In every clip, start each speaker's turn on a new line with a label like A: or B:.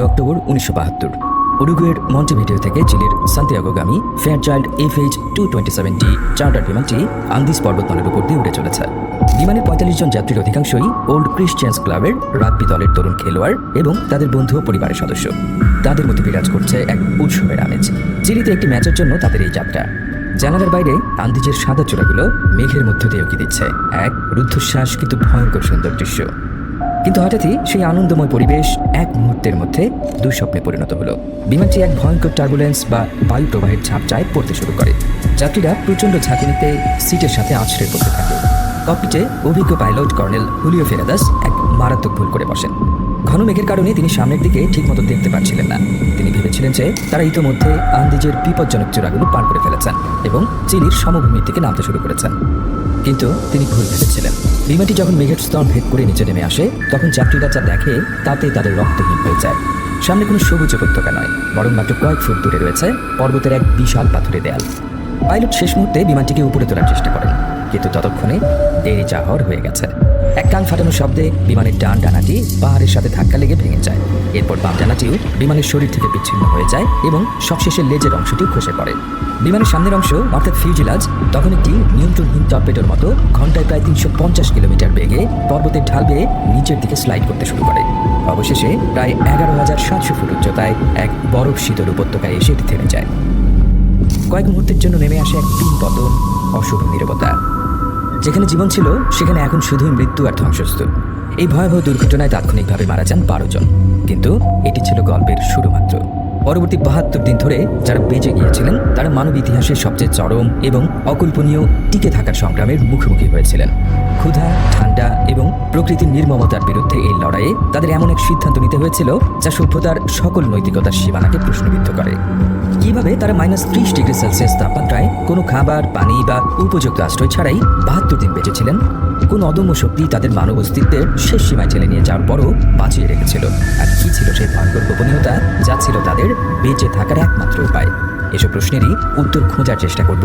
A: October 1972 উরুগুয়ের Montevideo থেকে চিলির সান্তিয়াগোগামী ফেয়ারচাইল্ড FH-227T চার্টার বিমানটি আন্দিজ পর্বতমালার উপর দিয়ে উড়ে চলেছে। বিমানের 45 জন যাত্রীর অধিকাংশই ওল্ড ক্রিশ্চিয়ান্স ক্লাবের রাগবি দলের তরুণ খেলোয়াড় এবং তাদের বন্ধু ও পরিবারের সদস্য। তাদের মধ্যে বিরাজ করছে এক উৎসবের আমেজ। চিলিতে একটি ম্যাচের জন্য তাদের এই যাত্রা। জানালার বাইরে আন্দিজের সাদা চূড়াগুলো মেঘের মধ্য দিয়ে উঁকি দিচ্ছে এক রুদ্ধশ্বাস কিন্তু ভয়ঙ্কর সুন্দর দৃশ্য। কিন্তু হঠাৎই সেই আনন্দময় পরিবেশ এক মুহূর্তের মধ্যে দুঃস্বপ্নে পরিণত হলো। বিমানটি এক ভয়ঙ্কর টার্বুলেন্স বা বায়ু প্রবাহের ঝাপটায় পড়তে শুরু করে। যাত্রীরা প্রচণ্ড ঝাঁকুনিতে সিটের সাথে আছড়ে পড়তে থাকে। ককপিটে অভিজ্ঞ পাইলট কর্নেল হুলিও ফেরাদাস এক মারাত্মক ভুল করে বসেন। ঘন মেঘের কারণে তিনি সামনের দিকে ঠিকমতো দেখতে পাচ্ছিলেন না। তিনি ভেবেছিলেন যে তারা ইতোমধ্যে আন্দিজের বিপজ্জনক চূড়াগুলো পার করে ফেলেছেন এবং চিলির সমভূমির দিকে নামতে শুরু করেছেন। কিন্তু তিনি ভুল ভেবেছিলেন। বিমানটি যখন মেঘের স্তর ভেদ করে নিচে নেমে আসে তখন যাত্রীরা যা দেখে তাতে তাদের রক্তহীন হয়ে যায়। সামনে কোনো সবুজ উপত্যকা নয়, বরং মাত্র কয়েক ফুট দূরে রয়েছে পর্বতের এক বিশাল পাথুরে দেয়াল। পাইলট শেষ মুহূর্তে বিমানটিকে উপরে তোলার চেষ্টা করেন, কিন্তু ততক্ষণে দেরি চাহর হয়ে গেছে। এক কান ফাটানো শব্দে বিমানের ডান ডানাটি পাহাড়ের সাথে ধাক্কা লেগে ভেঙে যায়। এরপর বাম ডানাটিও বিমানের শরীর থেকে বিচ্ছিন্ন হয়ে যায় এবং সবশেষে লেজের অংশটি খসে পড়ে। বিমানের সামনের অংশ অর্থাৎ ফিউজিলাজ তখন একটি নিয়ন্ত্রণহীন টর্পেডোর মতো ঘন্টায় প্রায় 350 কিলোমিটার বেগে পর্বতের ঢাল বেয়ে নিচের দিকে স্লাইড করতে শুরু করে। অবশেষে প্রায় 11,700 ফুট উচ্চতায় এক বরফ শীতল উপত্যকায় এসে এটি থেমে যায়। কয়েক মুহূর্তের জন্য নেমে আসে এক পিন পতন, অশুভ নীরবতা। যেখানে জীবন ছিল সেখানে এখন শুধুই মৃত্যু আর ধ্বংসস্তূপ। এই ভয়াবহ দুর্ঘটনায় তাৎক্ষণিকভাবে মারা যান 12 জন। কিন্তু এটি ছিল গল্পের শুরু মাত্র। পরবর্তী 72 দিন ধরে যারা বেঁচে গিয়েছিলেন তারা মানব ইতিহাসের সবচেয়ে চরম এবং অকল্পনীয় টিকে থাকার সংগ্রামের মুখোমুখি হয়েছিলেন। ক্ষুধা, ঠান্ডা এবং প্রকৃতির নির্মমতার বিরুদ্ধে এই লড়াইয়ে তাদের এমন এক সিদ্ধান্ত নিতে হয়েছিল যা সভ্যতার সকল নৈতিকতার সীমানাকে প্রশ্নবিদ্ধ করে। কিভাবে তারা -30 ডিগ্রি সেলসিয়াস তাপমাত্রায় কোনো খাবার, পানি বা উপযুক্ত আশ্রয় ছাড়াই 72 দিন বেঁচেছিলেন? কোন অদম্য শক্তি তাদের মানব অস্তিত্বের শেষ সীমায় ঠেলে নিয়ে যাওয়ার পরও বাঁচিয়ে রেখেছিল? আর কি ছিল সেই ভয়ঙ্কর গোপনীয়তা যা ছিল তাদের বেঁচে থাকার একমাত্র উপায়? এসব প্রশ্নেরই উত্তর খোঁজার চেষ্টা করব।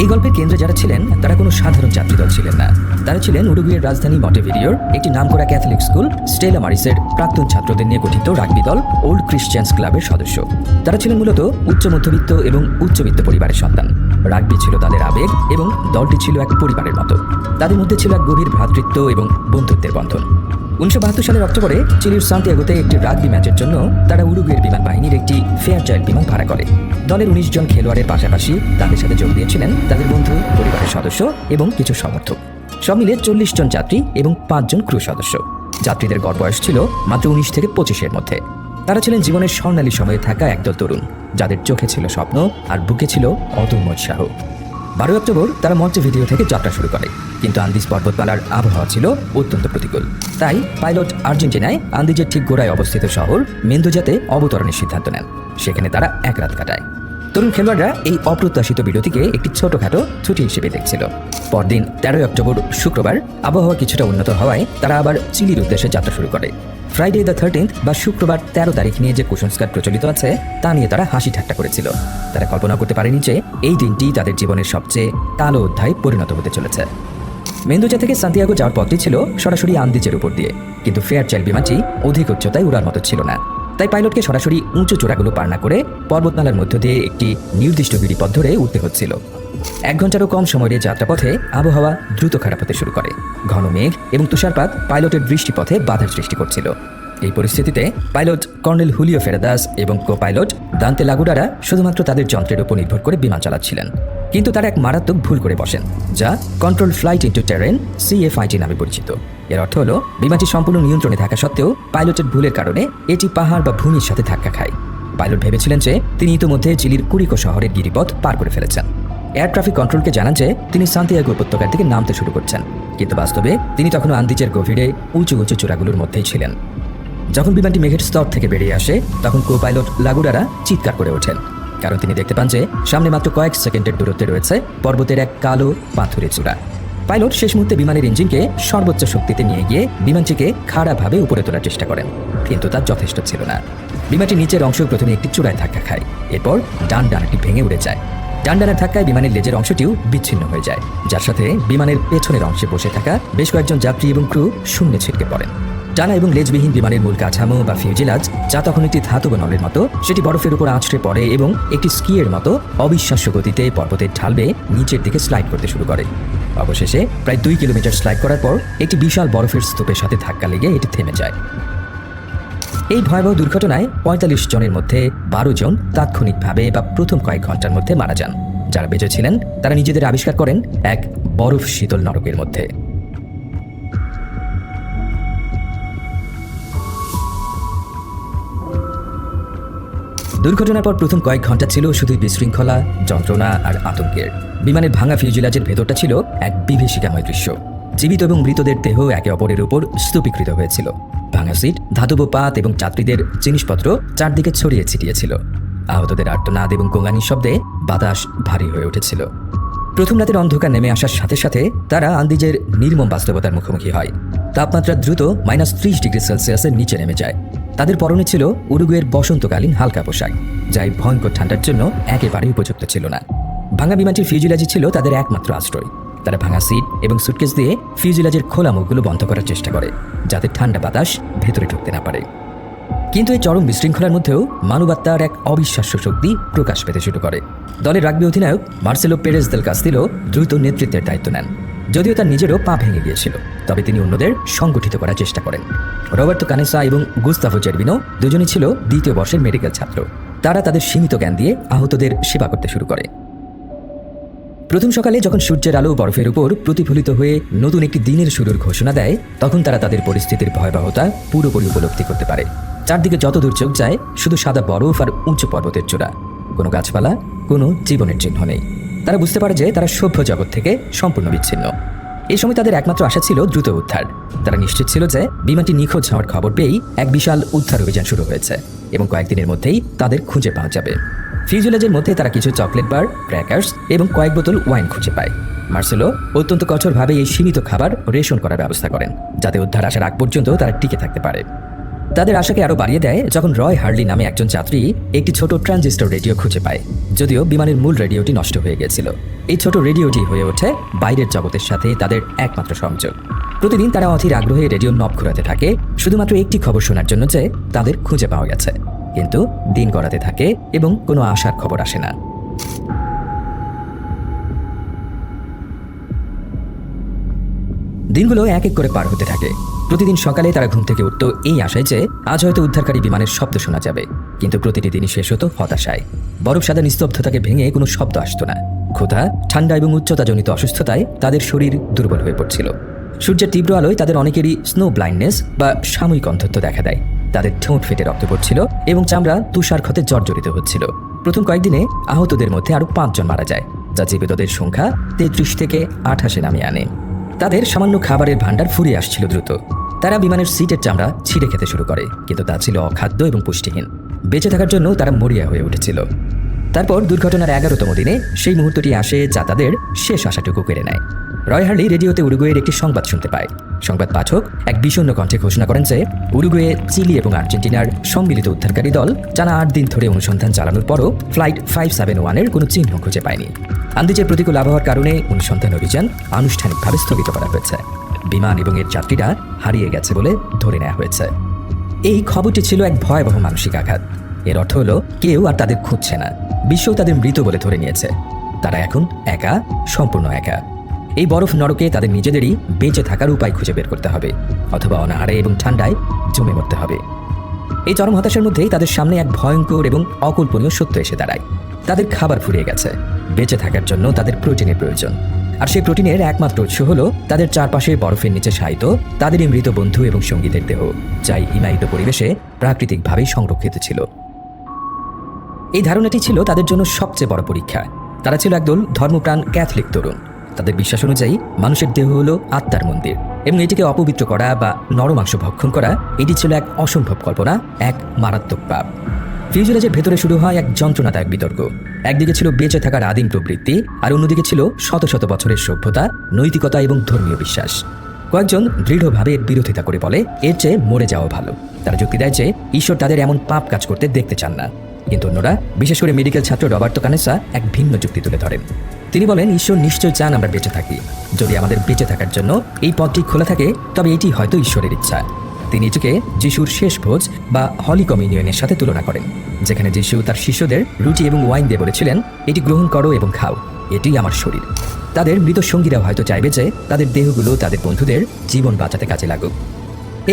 A: এই গল্পের কেন্দ্রে যারা ছিলেন তারা কোনো সাধারণ যাত্রীদল ছিলেন না। তারা ছিলেন উরুগুয়ের রাজধানী মন্টেভিডিওর একটি নামকরা ক্যাথলিক স্কুল স্টেলা মারিসের প্রাক্তন ছাত্রদের নিয়ে গঠিত রাগবি দল ওল্ড ক্রিশ্চিয়ান্স ক্লাবের সদস্য। তারা ছিলেন মূলত উচ্চ মধ্যবিত্ত এবং উচ্চবিত্ত পরিবারের সন্তান। রাগবি ছিল তাদের আবেগ এবং দলটি ছিল এক পরিবারের মতো। তাদের মধ্যে ছিল এক গভীর ভ্রাতৃত্ব এবং বন্ধুত্বের বন্ধন। 1972 সালের অক্টোবরে চিলির সান্তিয়াগোতে একটি রাগবি ম্যাচের জন্য তারা উরুগুয়ের বিমান বাহিনীর একটি ফেয়ারচাইল্ড বিমান ভাড়া করে। দলের 19 জন খেলোয়াড়ের পাশাপাশি তাদের সাথে যোগ দিয়েছিলেন তাদের বন্ধু, পরিবারের সদস্য এবং কিছু সমর্থক। সব মিলে 40 জন যাত্রী এবং 5 জন ক্রু সদস্য। যাত্রীদের গড় বয়স ছিল মাত্র 19 থেকে 25-এর মধ্যে। তারা ছিলেন জীবনের স্বর্ণালী সময়ে থাকা একদল তরুণ, যাদের চোখে ছিল স্বপ্ন আর বুকে ছিল অদম্য উৎসাহ। 12 অক্টোবর তারা মন্টেভিডিও থেকে যাত্রা শুরু করে, কিন্তু আন্দিজ পর্বতমালার আবহাওয়া ছিল অত্যন্ত প্রতিকূল। তাই পাইলট আর্জেন্টিনায় আন্দিজের ঠিক গোড়ায় অবস্থিত শহর মেন্দোজাতে অবতরণের সিদ্ধান্ত নেন। সেখানে তারা এক রাত কাটায়। তরুণ খেলোয়াড়রা এই অপ্রত্যাশিত বিরতিকে একটি ছোটখাটো ছুটি হিসেবে দেখছিল। পরদিন 13 অক্টোবর শুক্রবার আবহাওয়া কিছুটা উন্নত হওয়ায় তারা আবার চিলির উদ্দেশ্যে যাত্রা শুরু করে। ফ্রাইডে দ্য 13th বা শুক্রবার 13 তারিখ নিয়ে যে কুসংস্কার প্রচলিত আছে তা নিয়ে তারা হাসি ঠাট্টা করেছিল। তারা কল্পনা করতে পারেনি যে এই দিনটি তাদের জীবনের সবচেয়ে কালো অধ্যায়ে পরিণত হতে চলেছে। মেন্দোজা থেকে সান্তিয়াগো যাওয়ার পথটি ছিল সরাসরি আন্দিজের উপর দিয়ে, কিন্তু ফেয়ারচাইল্ড বিমানটি অধিক উচ্চতায় উড়ার মতো ছিল না। তাই পাইলটকে সরাসরি উঁচু চূড়াগুলো পার না করে পর্বতমালার মধ্য দিয়ে একটি নির্দিষ্ট গিরিপথ ধরে উঠতে হচ্ছিল। 1 ঘন্টারও কম সময়ের যাত্রাপথে আবহাওয়া দ্রুত খারাপ হতে শুরু করে। ঘন মেঘ এবং তুষারপাত পাইলটের দৃষ্টিপথে বাধার সৃষ্টি করছিল। এই পরিস্থিতিতে পাইলট কর্নেল হুলিও ফেরাদাস এবং কো পাইলট দান্তে লাগুডারা শুধুমাত্র তাদের যন্ত্রের উপর নির্ভর করে বিমান চালাচ্ছিলেন। কিন্তু তারা এক মারাত্মক ভুল করে বসেন, যা control flight into terrain CFIT নামে পরিচিত। এর অর্থ হলো বিমানটি সম্পূর্ণ নিয়ন্ত্রণে থাকা সত্ত্বেও পাইলটের ভুলের কারণে এটি পাহাড় বা ভূমির সাথে ধাক্কা খায়। পাইলট ভেবেছিলেন যে তিনি ইতোমধ্যে চিলির কুরিকো শহরের গিরিপথ পার করে ফেলেছেন। এয়ার ট্রাফিক কন্ট্রোলকে জানান যে তিনি সান্তিয়াগো উপত্যকার দিকে নামতে শুরু করছেন, কিন্তু বাস্তবে তিনি তখনও আন্দিজের গভীরে উঁচু উঁচু চূড়াগুলোর মধ্যেই ছিলেন। যখন বিমানটি মেঘের স্তর থেকে বেরিয়ে আসে তখন কো পাইলট লাগুডারা চিৎকার করে ওঠেন, কারণ তিনি দেখতে পান যে সামনে মাত্র কয়েক সেকেন্ডের দূরত্বে রয়েছে পর্বতের এক কালো পাথুরে চূড়া। পাইলট শেষ মুহূর্তে বিমানের ইঞ্জিনকে সর্বোচ্চ শক্তিতে নিয়ে গিয়ে বিমানটিকে খাড়াভাবে উপরে তোলার চেষ্টা করেন, কিন্তু তা যথেষ্ট ছিল না। বিমানটির নিচের অংশ প্রথমে একটি চূড়ায় ধাক্কা খায়, এরপর ডানাটি ভেঙে উড়ে যায়। ডানার ধাক্কায় বিমানের লেজের অংশটিও বিচ্ছিন্ন হয়ে যায়, যার সাথে বিমানের পেছনের অংশে বসে থাকা বেশ কয়েকজন যাত্রী এবং ক্রু শূন্যে ছিটকে পড়েন। ডানা এবং লেজবিহীন বিমানের মূল কাঠামো বা ফিউজেলাজ, যা তখন একটি ধাতব নলের মতো, সেটি বরফের উপর আছড়ে পড়ে এবং একটি স্কিয়ের মতো অবিশ্বাস্য গতিতে পর্বতের ঢাল বেয়ে নিচের দিকে স্লাইড করতে শুরু করে। অবশেষে প্রায় 2 কিলোমিটার স্লাইড করার পর একটি বিশাল বরফের স্তূপের সাথে ধাক্কা লেগে এটি থেমে যায়। এই ভয়াবহ দুর্ঘটনায় 45 জনের মধ্যে 12 জন তাৎক্ষণিকভাবে বা প্রথম কয়েক ঘন্টার মধ্যে মারা যান। যারা বেঁচে ছিলেন তারা নিজেদের আবিষ্কার করেন এক বরফ শীতল নরকের মধ্যে। দুর্ঘটনার পর প্রথম কয়েক ঘন্টা ছিল শুধুই বিশৃঙ্খলা, যন্ত্রণা আর আতঙ্কের। বিমানের ভাঙা ফিউজেলাজের ভেতরটা ছিল এক বিভীষিকাময় দৃশ্য। জীবিত এবং মৃতদের দেহ একে অপরের উপর স্তূপীকৃত হয়েছিল। ভাঙা সিট, ধাতব পাত এবং যাত্রীদের জিনিসপত্র চারদিকে ছড়িয়ে ছিটিয়েছিল। আহতদের আর্তনাদ এবং গোঙানির শব্দে বাতাস ভারী হয়ে উঠেছিল। প্রথম রাতের অন্ধকার নেমে আসার সাথে সাথে তারা আন্দিজের নির্মম বাস্তবতার মুখোমুখি হয়। তাপমাত্রা দ্রুত -30 ডিগ্রি সেলসিয়াসের নিচে নেমে যায়। তাদের পরনে ছিল উরুগুয়ের বসন্তকালীন হালকা পোশাক, যা এই ভয়ঙ্কর ঠান্ডার জন্য একেবারেই উপযুক্ত ছিল না। ভাঙা বিমানটির ফিউজেলাজই ছিল তাদের একমাত্র আশ্রয়। তারা ভাঙা সিট এবং সুটকেস দিয়ে ফিউজেলাজের খোলা মুখগুলো বন্ধ করার চেষ্টা করে, যাতে ঠান্ডা বাতাস ভেতরে ঢুকতে না পারে। কিন্তু এই চরম বিশৃঙ্খলার মধ্যেও মানবাত্মার এক অবিশ্বাস্য শক্তি প্রকাশ পেতে শুরু করে। দলের রাগবি অধিনায়ক মার্সেলো পেরেজ দেল কাস্তিলো দ্রুত নেতৃত্বের দায়িত্ব নেন। যদিও তার নিজেরও পা ভেঙে গিয়েছিল, তবে তিনি অন্যদের সংগঠিত করার চেষ্টা করেন। রবার্তো কানেসা এবং গুস্তাভো জেরবিনো দুজনই ছিল দ্বিতীয় বর্ষের মেডিকেল ছাত্র। তারা তাদের সীমিত জ্ঞান দিয়ে আহতদের সেবা করতে শুরু করে। প্রথম সকালে যখন সূর্যের আলো বরফের উপর প্রতিফলিত হয়ে নতুন একটি দিনের শুরুর ঘোষণা দেয়, তখন তারা তাদের পরিস্থিতির ভয়াবহতা পুরোপুরি উপলব্ধি করতে পারে। চারদিকে যতদূর চোখ যায় শুধু সাদা বরফ আর উঁচু পর্বতের চূড়া, কোনো গাছপালা, কোনো জীবনের চিহ্ন নেই। তারা বুঝতে পারে যে তারা সভ্য জগৎ থেকে সম্পূর্ণ বিচ্ছিন্ন। এই সময় তাদের একমাত্র আশা ছিল দ্রুত উদ্ধার। তারা নিশ্চিত ছিল যে বিমানটি নিখোঁজ হওয়ার খবর পেয়েই এক বিশাল উদ্ধার অভিযান শুরু হয়েছে এবং কয়েকদিনের মধ্যেই তাদের খুঁজে পাওয়া যাবে। ফিউজেলাজের মধ্যে তারা কিছু চকলেট বার, ক্র্যাকার্স এবং কয়েক বোতল ওয়াইন খুঁজে পায়। মার্সেলো অত্যন্ত কঠোরভাবে এই সীমিত খাবার রেশন করার ব্যবস্থা করেন, যাতে উদ্ধার আসার আগ পর্যন্ত তারা টিকে থাকতে পারে। তাদের আশাকে আরও বাড়িয়ে দেয় যখন রয় হার্লি নামে একজন যাত্রী একটি ছোট ট্রানজিস্টর রেডিও খুঁজে পায়। যদিও বিমানের মূল রেডিওটি নষ্ট হয়ে গিয়েছিল, এই ছোট রেডিওটি হয়ে ওঠে বাইরের জগতের সাথে তাদের একমাত্র সংযোগ। প্রতিদিন তারা অধীর আগ্রহে রেডিওর নব ঘোরাতে থাকে, শুধুমাত্র একটি খবর শোনার জন্য যে তাদের খুঁজে পাওয়া গেছে। কিন্তু দিন গড়াতে থাকে এবং কোনো আশার খবর আসে না। দিনগুলো এক এক করে পার হতে থাকে। প্রতিদিন সকালে তারা ঘুম থেকে উঠত এই আশায় যে আজ হয়তো উদ্ধারকারী বিমানের শব্দ শোনা যাবে, কিন্তু প্রতিটি দিনই শেষ হতো হতাশায়। বরফ সাদা নিস্তব্ধতাকে ভেঙে কোনো শব্দ আসতো না। ক্ষুধা, ঠান্ডা এবং উচ্চতাজনিত অসুস্থতায় তাদের শরীর দুর্বল হয়ে পড়ছিল। সূর্যের তীব্র আলোয় তাদের অনেকেরই স্নো ব্লাইন্ডনেস বা সাময়িক অন্ধত্ব দেখা দেয়। তাদের ঠোঁট ফেটে রক্ত পড়ছিল এবং চামড়া তুষার ক্ষতে জর্জরিত হচ্ছিল। প্রথম কয়েকদিনে আহতদের মধ্যে আরও 5 জন মারা যায়, যা জীবিতদের সংখ্যা 33 থেকে 28 নামিয়ে আনে। তাদের সামান্য খাবারের ভাণ্ডার ফুরিয়ে আসছিল দ্রুত। তারা বিমানের সিটের চামড়া ছিঁড়ে খেতে শুরু করে, কিন্তু তা ছিল অখাদ্য এবং পুষ্টিহীন। বেঁচে থাকার জন্য তারা মরিয়া হয়ে উঠেছিল। তারপর দুর্ঘটনার 11তম দিনে সেই মুহূর্তটি আসে যা তাদের শেষ আশাটুকু কেড়ে নেয়। রয় হার্লি রেডিওতে উরুগুয়ের একটি সংবাদ শুনতে পায়। সংবাদ পাঠক এক বিষণ্ণ কণ্ঠে ঘোষণা করেন যে উরুগুয়ে, চিলি এবং আর্জেন্টিনার সম্মিলিত উদ্ধারকারী দল টানা 8 দিন ধরে অনুসন্ধান চালানোর পরও ফ্লাইট 571-এর কোনো চিহ্ন খুঁজে পায়নি। আন্দিজের প্রতিকূল আবহাওয়ার কারণে অনুসন্ধান অভিযান আনুষ্ঠানিকভাবে স্থগিত করা হয়েছে। বিমান এবং এর যাত্রীরা হারিয়ে গেছে বলে ধরে নেওয়া হয়েছে। এই খবরটি ছিল এক ভয়াবহ মানসিক আঘাত। এর অর্থ হলো কেউ আর তাদের খুঁজছে না, বিশ্ব তাদের মৃত বলে ধরে নিয়েছে। তারা এখন একা, সম্পূর্ণ একা। এই বরফ নরকে তাদের নিজেদেরই বেঁচে থাকার উপায় খুঁজে বের করতে হবে, অথবা অনাহারে এবং ঠান্ডায় জমে মরতে হবে। এই চরম হতাশার মধ্যেই তাদের সামনে এক ভয়ঙ্কর এবং অকল্পনীয় সত্য এসে দাঁড়ায়। তাদের খাবার ফুরিয়ে গেছে। বেঁচে থাকার জন্য তাদের প্রোটিনের প্রয়োজন, আর সেই প্রোটিনের একমাত্র উৎস হলো তাদের চারপাশে বরফের নিচে শায়িত তাদেরই মৃত বন্ধু এবং সঙ্গীদের দেহ, যাই হিমায়িত পরিবেশে প্রাকৃতিকভাবেই সংরক্ষিত ছিল। এই ধারণাটি ছিল তাদের জন্য সবচেয়ে বড় পরীক্ষা। তারা ছিল একদল ধর্মপ্রাণ ক্যাথলিক তরুণ। তাদের বিশ্বাস অনুযায়ী মানুষের দেহ হলো আত্মার মন্দির, এবং এটিকে অপবিত্র করা বা নরমাংস ভক্ষণ করা এটি ছিল এক অসম্ভব কল্পনা, এক মারাত্মক পাপ। ফিউজিলাজের ভেতরে শুরু হয় এক যন্ত্রণাদায়ক বিতর্ক। একদিকে ছিল বেঁচে থাকার আদিম প্রবৃত্তি, আর অন্যদিকে ছিল শত শত বছরের সভ্যতা, নৈতিকতা এবং ধর্মীয় বিশ্বাস। কয়েকজন দৃঢ়ভাবে এর বিরোধিতা করে বলে এর চেয়ে মরে যাওয়া ভালো। তারা যুক্তি দেয় যে ঈশ্বর তাদের এমন পাপ কাজ করতে দেখতে চান না। কিন্তু অন্যরা, বিশেষ করে মেডিকেল ছাত্র রবার্তো কানেসা, এক ভিন্ন যুক্তি তুলে ধরেন। তিনি বলেন, ঈশ্বর নিশ্চয় চান আমরা বেঁচে থাকি। যদি আমাদের বেঁচে থাকার জন্য এই পথটি খোলা থাকে, তবে এটি হয়তো ঈশ্বরের ইচ্ছা। তিনি এটিকে যিশুর শেষ ভোজ বা হলি কমিউনিয়নের সাথে তুলনা করেন, যেখানে যিশু তার শিষ্যদের রুটি এবং ওয়াইন দিয়ে বলেছিলেন, এটি গ্রহণ করো এবং খাও, এটি আমার শরীর। তাদের মৃত সঙ্গীরাও হয়তো চাইবে যে তাদের দেহগুলো তাদের বন্ধুদের জীবন বাঁচাতে কাজে লাগুক।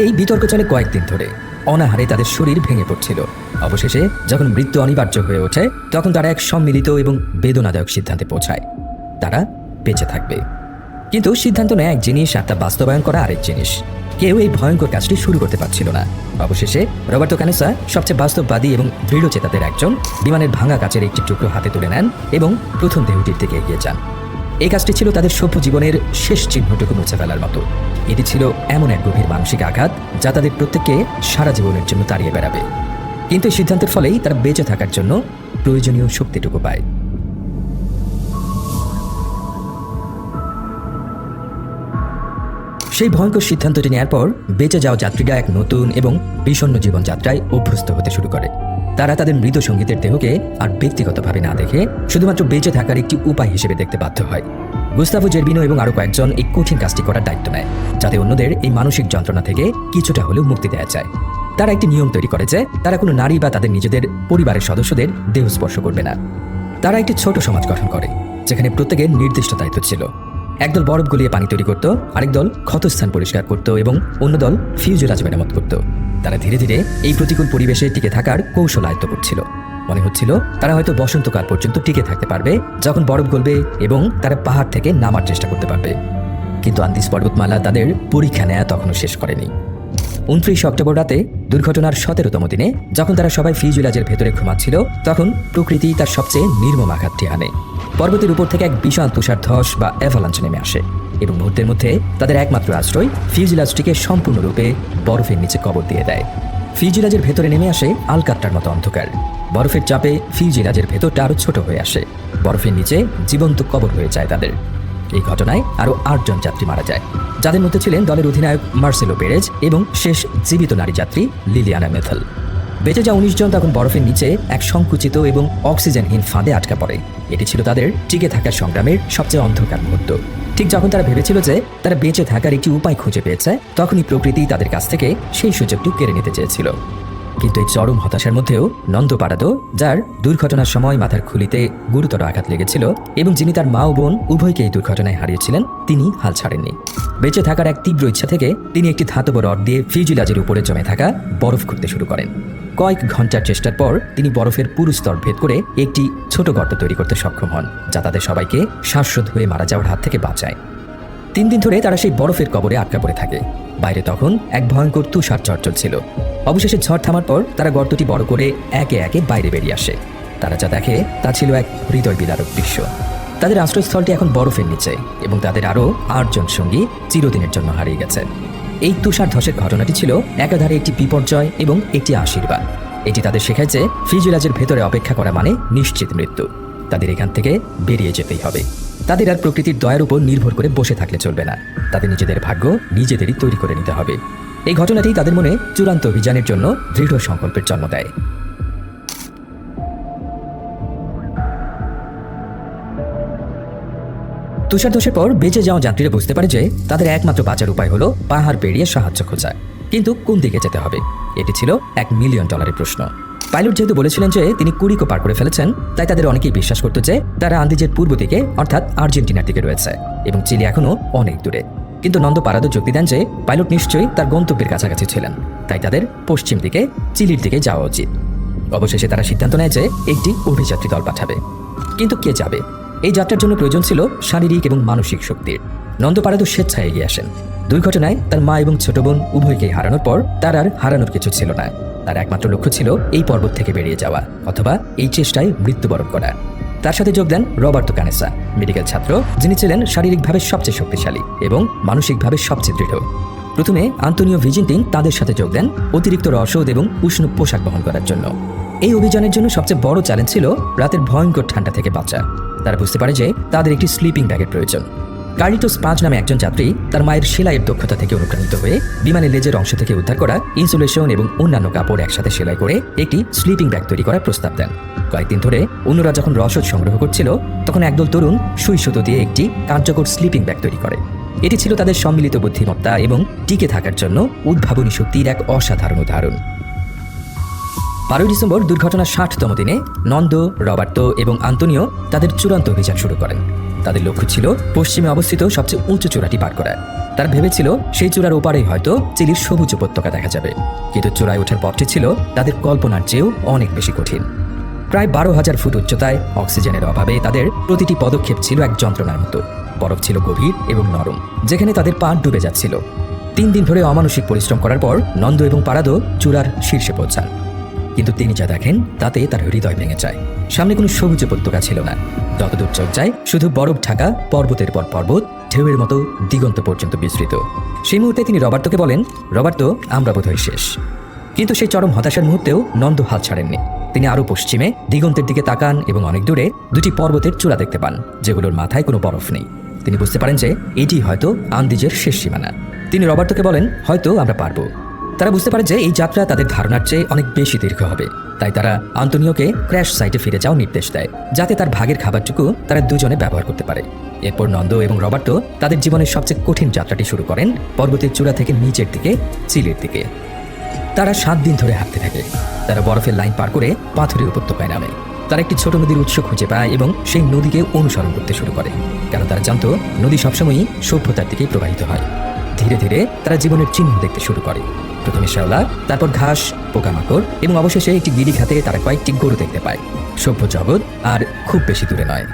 A: এই বিতর্ক চলে কয়েকদিন ধরে। অনাহারে তাদের শরীর ভেঙে পড়ছিল। অবশেষে যখন মৃত্যু অনিবার্য হয়ে ওঠে, তখন তারা এক সম্মিলিত এবং বেদনাদায়ক সিদ্ধান্তে পৌঁছায়, তারা বেঁচে থাকবে। কিন্তু সিদ্ধান্ত নেয় এক জিনিস, আর তা বাস্তবায়ন করা আরেক জিনিস। কেউ এই ভয়ঙ্কর কাজটি শুরু করতে পারছিল না। অবশেষে রবার্তো কানেসা, সবচেয়ে বাস্তববাদী এবং দৃঢ়চেতাদের একজন, বিমানের ভাঙা কাচের একটি টুকরো হাতে তুলে নেন এবং প্রথম দেহটির দিকে এগিয়ে যান। এই কাজটি ছিল তাদের সভ্য জীবনের শেষ চিহ্নটুকু মুছে ফেলার মতো। এটি ছিল এমন এক গভীর মানসিক আঘাত যা তাদের প্রত্যেককে সারা জীবনের জন্য তাড়িয়ে বেড়াবে। কিন্তু এই সিদ্ধান্তের ফলেই তারা বেঁচে থাকার জন্য প্রয়োজনীয় শক্তিটুকু পায়। সেই ভয়ঙ্কর সিদ্ধান্তটি নেওয়ার পর বেঁচে যাওয়া যাত্রীরা এক নতুন এবং বিষণ্ণ জীবনযাত্রায় অভ্যস্ত হতে শুরু করে। তারা তাদের মৃত সঙ্গীতের দেহকে আর ব্যক্তিগতভাবে না দেখে শুধুমাত্র বেঁচে থাকার একটি উপায় হিসেবে দেখতে বাধ্য হয়। গুস্তাভো জেরবিনো এবং আরও কয়েকজন এই কঠিন কাজটি করার দায়িত্ব নেয়, যাতে অন্যদের এই মানসিক যন্ত্রণা থেকে কিছুটা হলেও মুক্তি দেওয়া যায়। তারা একটি নিয়ম তৈরি করে যে তারা কোনো নারী বা তাদের নিজেদের পরিবারের সদস্যদের দেহ স্পর্শ করবে না। তারা একটি ছোট সমাজ গঠন করে, যেখানে প্রত্যেকের নির্দিষ্ট দায়িত্ব ছিল। একদল বরফ গলিয়ে পানি তৈরি করত, আরেক দল ক্ষতস্থান পরিষ্কার করত এবং অন্য দল ফিউজিলাজ মেরামত করত। তারা ধীরে ধীরে এই প্রতিকূল পরিবেশে টিকে থাকার কৌশল আয়ত্ত করছিল। মনে হচ্ছিল তারা হয়তো বসন্তকাল পর্যন্ত টিকে থাকতে পারবে, যখন বরফ গলবে এবং তারা পাহাড় থেকে নামার চেষ্টা করতে পারবে। কিন্তু আন্দিজ পর্বতমালা তাদের পরীক্ষা নেয়া তখনও শেষ করেনি। 29 অক্টোবর রাতে, দুর্ঘটনার 17তম দিনে, যখন তারা সবাই ফিউজিলাজের ভেতরে ঘুমাচ্ছিল, তখন প্রকৃতি তার সবচেয়ে নির্মম আঘাতটি আনে। পর্বতের উপর থেকে এক বিশাল তুষার ধস বা অ্যাভালাঞ্চ নেমে আসে এবং মুহূর্তের মধ্যে তাদের একমাত্র আশ্রয় ফিউজিলাজটিকে সম্পূর্ণরূপে বরফের নিচে কবর দিয়ে দেয়। ফিউজিলাজের ভেতরে নেমে আসে আলকাত্রার মতো অন্ধকার। বরফের চাপে ফিউজিলাজের ভেতরটা আরও ছোট হয়ে আসে। বরফের নিচে জীবন্ত কবর হয়ে যায় তাদের। এই ঘটনায় আরও 8 জন যাত্রী মারা যায়, যাদের মধ্যে ছিলেন দলের অধিনায়ক মার্সেলো পেরেজ এবং শেষ জীবিত নারী যাত্রী লিলিয়ানা মেথেল। বেঁচে যাওয়া 19 জন তখন বরফের নিচে এক সংকুচিত এবং অক্সিজেনহীন ফাঁদে আটকা পড়ে। এটি ছিল তাদের টিকে থাকার সংগ্রামের সবচেয়ে অন্ধকার মুহূর্ত। ঠিক যখন তারা ভেবেছিল যে তারা বেঁচে থাকার একটি উপায় খুঁজে পেয়েছে, তখনই প্রকৃতি তাদের কাছ থেকে সেই সুযোগটি কেড়ে নিতে চেয়েছিল। কিন্তু এই চরম হতাশার মধ্যেও নন্দো পারাদো, যার দুর্ঘটনার সময় মাথার খুলিতে গুরুতর আঘাত লেগেছিল এবং যিনি তার মা ও বোন উভয়কে এই দুর্ঘটনায় হারিয়েছিলেন, তিনি হাল ছাড়েননি। বেঁচে থাকার এক তীব্র ইচ্ছা থেকে তিনি একটি ধাতব রড দিয়ে ফিউজিলাজের উপরে জমে থাকা বরফ খুঁড়তে শুরু করেন। কয়েক ঘন্টার চেষ্টার পর তিনি বরফের পুরু স্তর ভেদ করে একটি ছোট গর্ত তৈরি করতে সক্ষম হন, যা তাদের সবাইকে শ্বাসরোধ হয়ে মারা যাওয়ার হাত থেকে বাঁচায়। 3 দিন ধরে তারা সেই বরফের কবরে আটকা পড়ে থাকে। বাইরে তখন এক ভয়ঙ্কর তুষার ঝড় চলছিল। অবশেষে ঝড় থামার পর তারা গর্তটি বড় করে একে একে বাইরে বেরিয়ে আসে। তারা যা দেখে তা ছিল এক হৃদয় বিদারক দৃশ্য। তাদের আশ্রয়স্থলটি এখন বরফের নিচে এবং তাদের আরও 8 জন সঙ্গী চিরদিনের জন্য হারিয়ে গেছে। এই তুষার ধসের ঘটনাটি ছিল একাধারে একটি বিপর্যয় এবং একটি আশীর্বাদ। এটি তাদের শেখায় যে ফিউজিলাজের ভেতরে অপেক্ষা করা মানে নিশ্চিত মৃত্যু। তাদের এখান থেকে বেরিয়ে যেতেই হবে। তাদের আর প্রকৃতির দয়ার উপর নির্ভর করে বসে থাকলে চলবে না। তাদের নিজেদের ভাগ্য নিজেদেরই তৈরি করে নিতে হবে। এই ঘটনাটি তাদের মনে চূড়ান্ত অভিযানের জন্য দৃঢ় সংকল্পের জন্ম দেয়। তুষার ধসের পর বেঁচে যাওয়া যাত্রীরা বুঝতে পারে যে তাদের একমাত্র বাঁচার উপায় হলো পাহাড় পেরিয়ে সাহায্য খোঁজা। কিন্তু কোন দিকে যেতে হবে? এটি ছিল $1 মিলিয়ন প্রশ্ন। পাইলট যেহেতু বলেছিলেন যে তিনি কুরিকো পার করে ফেলেছেন, তাই তাদের অনেকেই বিশ্বাস করত যে তারা আন্দিজের পূর্ব দিকে অর্থাৎ আর্জেন্টিনার দিকে রয়েছে এবং চিলি এখনও অনেক দূরে। কিন্তু নন্দো পারাদো যুক্তি দেন যে পাইলট নিশ্চয়ই তার গন্তব্যের কাছাকাছি ছিলেন, তাই তাদের পশ্চিম দিকে চিলির দিকে যাওয়া উচিত। অবশেষে তারা সিদ্ধান্ত নেয় যে একটি অভিযাত্রী দল পাঠাবে। কিন্তু কে যাবে? এই যাত্রার জন্য প্রয়োজন ছিল শারীরিক এবং মানসিক শক্তির। নন্দো পারাদো স্বেচ্ছায় এগিয়ে আসেন। দুর্ঘটনায় তার মা এবং ছোট বোন উভয়কেই হারানোর পর তার আর হারানোর কিছু ছিল না। তার একমাত্র লক্ষ্য ছিল এই পর্বত থেকে বেরিয়ে যাওয়া অথবা এই চেষ্টায় মৃত্যুবরণ করা। তার সাথে যোগ দেন রবার্তো কানেসা, মেডিকেল ছাত্র, যিনি ছিলেন শারীরিকভাবে সবচেয়ে শক্তিশালী এবং মানসিকভাবে সবচেয়ে দৃঢ়। প্রথমে আন্তোনিও ভিজিন্টিন তাদের সাথে যোগ দেন অতিরিক্ত রসদ এবং উষ্ণ পোশাক বহন করার জন্য। এই অভিযানের জন্য সবচেয়ে বড় চ্যালেঞ্জ ছিল রাতের ভয়ঙ্কর ঠান্ডা থেকে বাঁচা। তারা বুঝতে পারে যে তাদের একটি স্লিপিং ব্যাগের প্রয়োজন। কার্লিটোস পাঁচ নামে একজন যাত্রী তার মায়ের সেলাইয়ের দক্ষতা থেকে অনুপ্রাণিত হয়ে বিমানের লেজের অংশ থেকে উদ্ধার করা ইনসুলেশন এবং অন্যান্য কাপড় একসাথে সেলাই করে একটি স্লিপিং ব্যাগ তৈরি করার প্রস্তাব দেন। কয়েকদিন ধরে অন্যরা যখন রসদ সংগ্রহ করছিল তখন একদল তরুণ সুই সুতো দিয়ে একটি কার্যকর স্লিপিং ব্যাগ তৈরি করে। এটি ছিল তাদের সম্মিলিত বুদ্ধিমত্তা এবং টিকে থাকার জন্য উদ্ভাবনী শক্তির এক অসাধারণ উদাহরণ। 12 ডিসেম্বর দুর্ঘটনার 60তম দিনে নন্দ, রবার্তো এবং আন্তোনিও তাদের চূড়ান্ত অভিযান শুরু করেন। তাদের লক্ষ্য ছিল পশ্চিমে অবস্থিত সবচেয়ে উঁচু চূড়াটি পার করা। তারা ভেবেছিল সেই চূড়ার ওপারেই হয়তো চিলির সবুজ উপত্যকা দেখা যাবে, কিন্তু চূড়ায় ওঠার পথটি ছিল তাদের কল্পনার চেয়েও অনেক বেশি কঠিন। প্রায় 12,000 ফুট উচ্চতায় অক্সিজেনের অভাবে তাদের প্রতিটি পদক্ষেপ ছিল এক যন্ত্রণার মতো। বরফ ছিল গভীর এবং নরম, যেখানে তাদের পা ডুবে যাচ্ছিল। 3 দিন ধরে অমানসিক পরিশ্রম করার পর নন্দ এবং পারাদো চূড়ার শীর্ষে পৌঁছান, কিন্তু তিনি যা দেখেন তাতে তার হৃদয় ভেঙে যায়। সামনে কোনো সবুজ উপত্যকা ছিল না। যতদূর চোখ যায় শুধু বরফ ঢাকা পর্বতের পর পর্বত, ঢেউয়ের মতো দিগন্ত পর্যন্ত বিস্তৃত। সেই মুহূর্তে তিনি রবার্তোকে বলেন, রবার্তো, আমরা বোধহয় শেষ। কিন্তু সেই চরম হতাশার মুহূর্তেও নন্দ হাল ছাড়েননি। তিনি আরও পশ্চিমে দিগন্তের দিকে তাকান এবং অনেক দূরে 2টি পর্বতের চূড়া দেখতে পান, যেগুলোর মাথায় কোনো বরফ নেই। তিনি বুঝতে পারেন যে এটি হয়তো আন্দিজের শেষ সীমানা। তিনি রবার্তোকে বলেন, হয়তো আমরা পারবো। তারা বুঝতে পারে যে এই যাত্রা তাদের ধারণার চেয়ে অনেক বেশি দীর্ঘ হবে। তাই তারা আন্তোনিওকে ক্র্যাশ সাইটে ফিরে যাওয়ার নির্দেশ দেয়, যাতে তার ভাগের খাবারটুকু তারা দুজনে ব্যবহার করতে পারে। এরপর নন্দ এবং রবার্তো তাদের জীবনের সবচেয়ে কঠিন যাত্রাটি শুরু করেন পর্বতের চূড়া থেকে নিচের দিকে, চিলির দিকে। তারা 7 দিন ধরে হাঁটতে থাকে। তারা বরফের লাইন পার করে পাথরের উপত্যকায় নামে। তারা একটি ছোট নদীর উৎস খুঁজে পায় এবং সেই নদীকে অনুসরণ করতে শুরু করে, কারণ তারা জানত নদী সবসময়ই সভ্যতার দিকেই প্রবাহিত হয়। ধীরে ধীরে তারা জীবনের চিহ্ন দেখতে শুরু করে। প্রথমে শ্যাওলা, তারপর ঘাস, পোকামাকড় এবং অবশেষে একটি গিরিখাতে তারা কয়েকটি গরু দেখতে পায়। সভ্য জগৎ আর খুব বেশি দূরে নয়।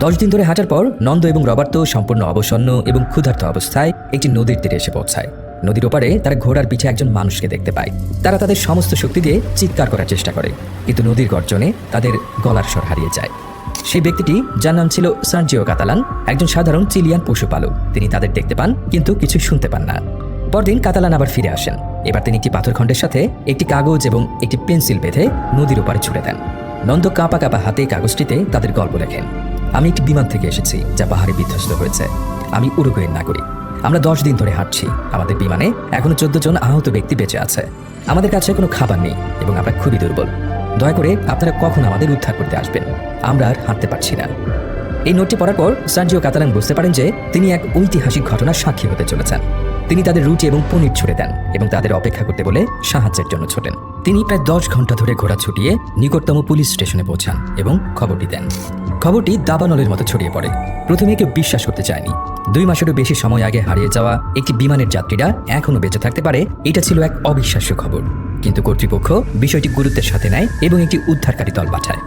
A: 10 দিন ধরে হাঁটার পর নন্দ এবং রবার্তো সম্পূর্ণ অবসন্ন এবং ক্ষুধার্ত অবস্থায় একটি নদীর তীরে এসে পৌঁছায়। নদীর ওপারে তারা ঘোড়ার পিঠে একজন মানুষকে দেখতে পায়। তারা তাদের সমস্ত শক্তি দিয়ে চিৎকার করার চেষ্টা করে, কিন্তু নদীর গর্জনে তাদের গলার স্বর হারিয়ে যায়। সেই ব্যক্তিটি, যার নাম ছিল সার্জিও কাতালান, একজন সাধারণ চিলিয়ান পশুপালক। তিনি তাদের দেখতে পান কিন্তু কিছুই শুনতে পান না। পরদিন কাতালান আবার ফিরে আসেন। এবার তিনি একটি পাথরখণ্ডের সাথে একটি কাগজ এবং একটি পেন্সিল বেঁধে নদীর ওপারে ছুড়ে দেন। নন্দ কাঁপা কাঁপা হাতে কাগজটিতে তাদের গল্প লেখেন। আমি একটি বিমান থেকে এসেছি যা পাহাড়ে বিধ্বস্ত হয়েছে। আমি উরুগুয়ের নাগরিক। আমরা 10 দিন ধরে হাঁটছি। আমাদের বিমানে এখনো 14 জন আহত ব্যক্তি বেঁচে আছে। আমাদের কাছে কোনো খাবার নেই এবং আমরা খুবই দুর্বল। দয়া করে আপনারা কখন আমাদের উদ্ধার করতে আসবেন? আমরা আর হাঁটতে পারছি না। এই নোটটি পড়ার পর সার্জিও কাতালান বুঝতে পারেন যে তিনি এক ঐতিহাসিক ঘটনার সাক্ষী হতে চলেছেন। তিনি তাদের রুটি এবং পনির ছুড়ে দেন এবং তাদের অপেক্ষা করতে বলে সাহায্যের জন্য ছোটেন। তিনি প্রায় 10 ঘন্টা ধরে ঘোড়া ছুটিয়ে নিকটতম পুলিশ স্টেশনে পৌঁছান এবং খবরটি দেন। খবরটি দাবানলের মতো ছড়িয়ে পড়ে। প্রথমে কেউ বিশ্বাস করতে চায়নি। 2 মাসেরও বেশি সময় আগে হারিয়ে যাওয়া একটি বিমানের যাত্রীরা এখনও বেঁচে থাকতে পারে, এটা ছিল এক অবিশ্বাস্য খবর। কিন্তু কর্তৃপক্ষ বিষয়টি গুরুত্বের সাথে নেয় এবং একটি উদ্ধারকারী দল পাঠায়।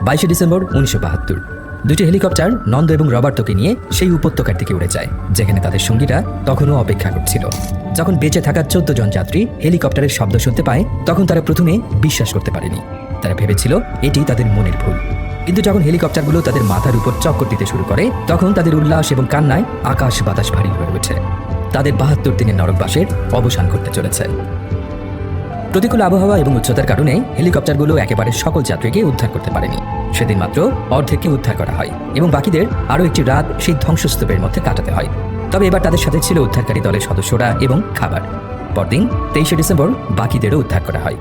A: 22 ডিসেম্বর 1972 2টি হেলিকপ্টার নন্দ এবং রবার্তোকে নিয়ে সেই উপত্যকার দিকে উড়ে যায়, যেখানে তাদের সঙ্গীরা তখনও অপেক্ষা করছিল। যখন বেঁচে থাকা 14 জন যাত্রী হেলিকপ্টারের শব্দ শুনতে পায়, তখন তারা প্রথমে বিশ্বাস করতে পারেনি। তারা ভেবেছিল এটি তাদের মনের ভুল। কিন্তু যখন হেলিকপ্টারগুলো তাদের মাথার উপর চক্কর দিতে শুরু করে, তখন তাদের উল্লাস এবং কান্নায় আকাশ বাতাস ভারী হয়ে ওঠে। তাদের 72 দিনের নরকবাসের অবসান ঘটতে চলেছে। প্রতিকূল আবহাওয়া এবং উচ্চতার কারণে হেলিকপ্টারগুলো একেবারে সকল যাত্রীকে উদ্ধার করতে পারেনি। সেদিন মাত্র অর্ধেককে উদ্ধার করা হয় এবং বাকিদের আরও একটি রাত সেই ধ্বংসস্তূপের মধ্যে কাটাতে হয়। তবে এবার তাদের সাথে ছিল উদ্ধারকারী দলের সদস্যরা এবং খাবার। পরদিন 23 ডিসেম্বর বাকিদেরও উদ্ধার করা হয়।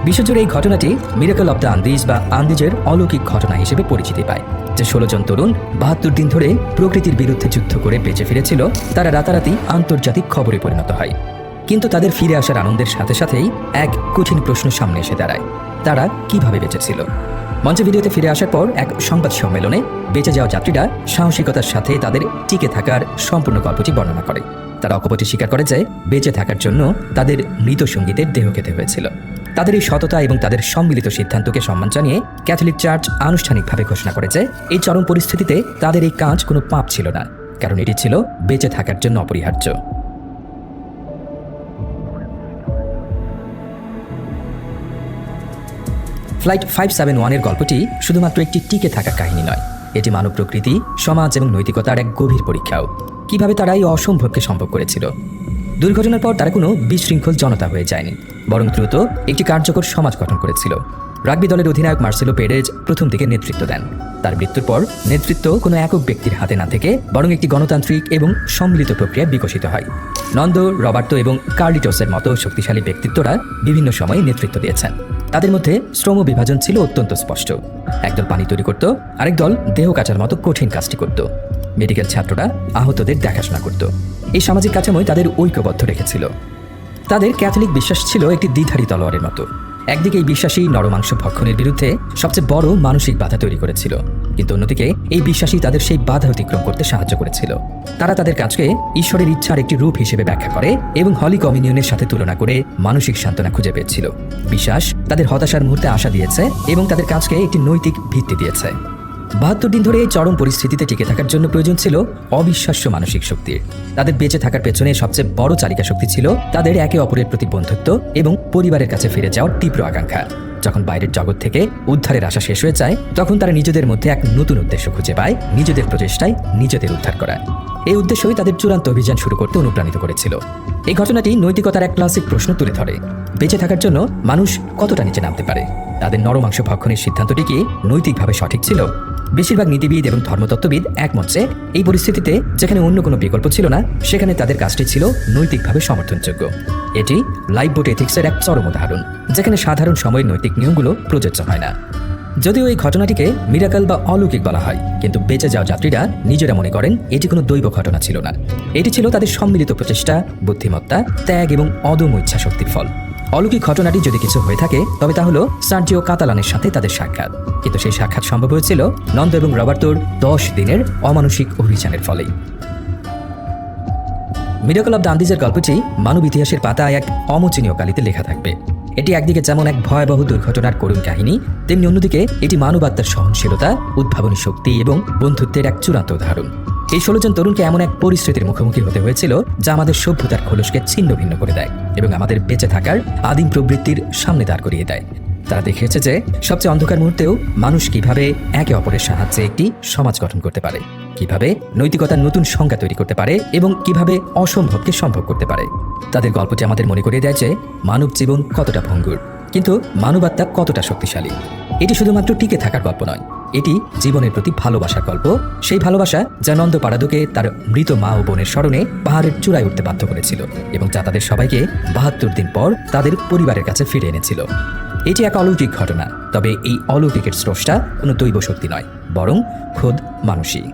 A: বিশ্বজুড়ে এই ঘটনাটি মিরাকল অব দ্য আন্দিজ বা আন্দিজের অলৌকিক ঘটনা হিসেবে পরিচিতি পায়। যে 16 জন তরুণ 72 দিন ধরে প্রকৃতির বিরুদ্ধে যুদ্ধ করে বেঁচে ফিরেছিল, তারা রাতারাতি আন্তর্জাতিক খবরে পরিণত হয়। কিন্তু তাদের ফিরে আসার আনন্দের সাথে সাথেই এক কঠিন প্রশ্ন সামনে এসে দাঁড়ায়: তারা কিভাবে বেঁচেছিল? মঞ্চভিডিওতে ফিরে আসার পর এক সংবাদ সম্মেলনে বেঁচে যাওয়া যাত্রীরা সাহসিকতার সাথে তাদের টিকে থাকার সম্পূর্ণ গল্পটি বর্ণনা করে। তারা অকপটে স্বীকার করে যে বেঁচে থাকার জন্য তাদের মৃত সঙ্গীদের দেহ খেতে হয়েছিল। তাদের এই সততা এবং তাদের সম্মিলিত সিদ্ধান্তকে সম্মান জানিয়ে ক্যাথলিক চার্চ আনুষ্ঠানিকভাবে ঘোষণা করে যে এই চরম পরিস্থিতিতে তাদের এই কাজ কোনো পাপ ছিল না, কারণ এটি ছিল বেঁচে থাকার জন্য অপরিহার্য। ফ্লাইট 571 এর গল্পটি শুধুমাত্র একটি টিকে থাকার কাহিনী নয়, এটি মানব প্রকৃতি, সমাজ এবং নৈতিকতার এক গভীর পরীক্ষাও। কিভাবে তারা এই অসম্ভবকে সম্ভব করেছিল? দুর্ঘটনার পর তারা কোনো বিশৃঙ্খল জনতা হয়ে যায়নি, বরং দ্রুত একটি কার্যকর সমাজ গঠন করেছিল। রাগবি দলের অধিনায়ক মার্সেলো পেরেজ প্রথম দিকে নেতৃত্ব দেন। তার মৃত্যুর পর নেতৃত্ব কোনো একক ব্যক্তির হাতে না থেকে বরং একটি গণতান্ত্রিক এবং সম্মিলিত প্রক্রিয়ায় বিকশিত হয়। নন্দো, রবার্তো এবং কার্লিটোসের মতো শক্তিশালী ব্যক্তিত্বরা বিভিন্ন সময়ে নেতৃত্ব দিয়েছেন। তাদের মধ্যে শ্রম বিভাজন ছিল অত্যন্ত স্পষ্ট। একদল পানি তৈরি করত, আরেক দল দেহ কাটার মতো কঠিন কাজটি করত। মেডিকেল ছাত্ররা আহতদের দেখাশোনা করত। এই সামাজিক কাঠামোই তাদের ঐক্যবদ্ধ রেখেছিল। তাদের ক্যাথলিক বিশ্বাস ছিল একটি দ্বিধারী তলোয়ারের মতো। একদিকে এই বিশ্বাসী নরমাংস ভক্ষণের বিরুদ্ধে সবচেয়ে বড় মানসিক বাধা তৈরি করেছিল, কিন্তু অন্যদিকে এই বিশ্বাসী তাদের সেই বাধা অতিক্রম করতে সাহায্য করেছিল। তারা তাদের কাজকে ঈশ্বরের ইচ্ছার একটি রূপ হিসেবে ব্যাখ্যা করে এবং হলি কমিউনিয়নের সাথে তুলনা করে মানসিক সান্ত্বনা খুঁজে পেয়েছিল। বিশ্বাস তাদের হতাশার মুহূর্তে আশা দিয়েছে এবং তাদের কাজকে একটি নৈতিক ভিত্তি দিয়েছে। ৭২ দিন ধরে এই চরম পরিস্থিতিতে টিকে থাকার জন্য প্রয়োজন ছিল অবিশ্বাস্য মানসিক শক্তির। তাদের বেঁচে থাকার পেছনে সবচেয়ে বড় চালিকা শক্তি ছিল তাদের একে অপরের প্রতি বন্ধুত্ব এবং পরিবারের কাছে ফিরে যাওয়ার তীব্র আকাঙ্ক্ষা। যখন বাইরের জগৎ থেকে উদ্ধারের আশা শেষ হয়ে যায়, তখন তারা নিজেদের মধ্যে এক নতুন উদ্দেশ্য খুঁজে পায়, নিজেদের প্রচেষ্টায় নিজেদের উদ্ধার করা। এই উদ্দেশ্যই তাদের চূড়ান্ত অভিযান শুরু করতে অনুপ্রাণিত করেছিল। এই ঘটনাটি নৈতিকতার এক ক্লাসিক প্রশ্ন তুলে ধরে। বেঁচে থাকার জন্য মানুষ কতটা নিচে নামতে পারে? তাদের নরমাংস ভক্ষণের সিদ্ধান্তটি কি নৈতিকভাবে সঠিক ছিল? বেশিরভাগ নীতিবিদ এবং ধর্মতত্ত্ববিদ একমত যে এই পরিস্থিতিতে যেখানে অন্য কোনো বিকল্প ছিল না, সেখানে তাদের কাজটি ছিল নৈতিকভাবে সমর্থনযোগ্য। এটি লাইফবোট এথিক্সের এক চরম উদাহরণ, যেখানে সাধারণ সময়ের নৈতিক নিয়মগুলো প্রযোজ্য হয় না। যদিও এই ঘটনাটিকে মিরাকল বা অলৌকিক বলা হয়, কিন্তু বেঁচে যাওয়া যাত্রীরা নিজেরা মনে করেন এটি কোনো দৈব ঘটনা ছিল না। এটি ছিল তাদের সম্মিলিত প্রচেষ্টা, বুদ্ধিমত্তা, ত্যাগ এবং অদম্য ইচ্ছা শক্তির ফল। অলৌকিক ঘটনাটি যদি কিছু হয়ে থাকে, তবে তা হলো সার্জিও কাতালানের সাথে তাদের সাক্ষাৎ। কিন্তু সেই সাক্ষাৎ সম্ভব হয়েছিল নন্দ এবং রবার্তোর 10 দিনের অমানসিক অভিযানের ফলেই। মিরাকল অব দ্য আন্দিজের গল্পটি মানব ইতিহাসের পাতায় এক অমোচনীয় কালিতে লেখা থাকবে। এটি একদিকে যেমন এক ভয়াবহ দুর্ঘটনার করুণ কাহিনী, তেমনি অন্যদিকে এটি মানবাত্মার সহনশীলতা, উদ্ভাবনী শক্তি এবং বন্ধুত্বের এক চূড়ান্ত উদাহরণ। এই 16 জন তরুণকে এমন এক পরিস্থিতির মুখোমুখি হতে হয়েছিল যা আমাদের সভ্যতার খোলসকে ছিন্ন ভিন্ন করে দেয় এবং আমাদের বেঁচে থাকার আদিম প্রবৃত্তির সামনে দাঁড় করিয়ে দেয়। তারা দেখিয়েছে যে সবচেয়ে অন্ধকার মুহূর্তেও মানুষ কিভাবে একে অপরের সাহায্যে একটি সমাজ গঠন করতে পারে, কিভাবে নৈতিকতার নতুন সংজ্ঞা তৈরি করতে পারে এবং কিভাবে অসম্ভবকে সম্ভব করতে পারে। তাদের গল্পটি আমাদের মনে করিয়ে দেয় যে মানব জীবন কতটা ভঙ্গুর, কিন্তু মানবাত্মা কতটা শক্তিশালী। এটি শুধুমাত্র টিকে থাকার গল্প নয়, এটি জীবনের প্রতি ভালোবাসার গল্প। সেই ভালোবাসা যা নন্দ পারাদোকে তার মৃত মা ও বোনের স্মরণে পাহাড়ের চূড়ায় উঠতে বাধ্য করেছিল এবং যা তাদের সবাইকে ৭২ দিন পর তাদের পরিবারের কাছে ফিরে এনেছিল। এটি এক অলৌকিক ঘটনা, তবে এই অলৌকিকের স্রষ্টা কোনো দৈব শক্তি নয়, বরং খোদ মানুষই।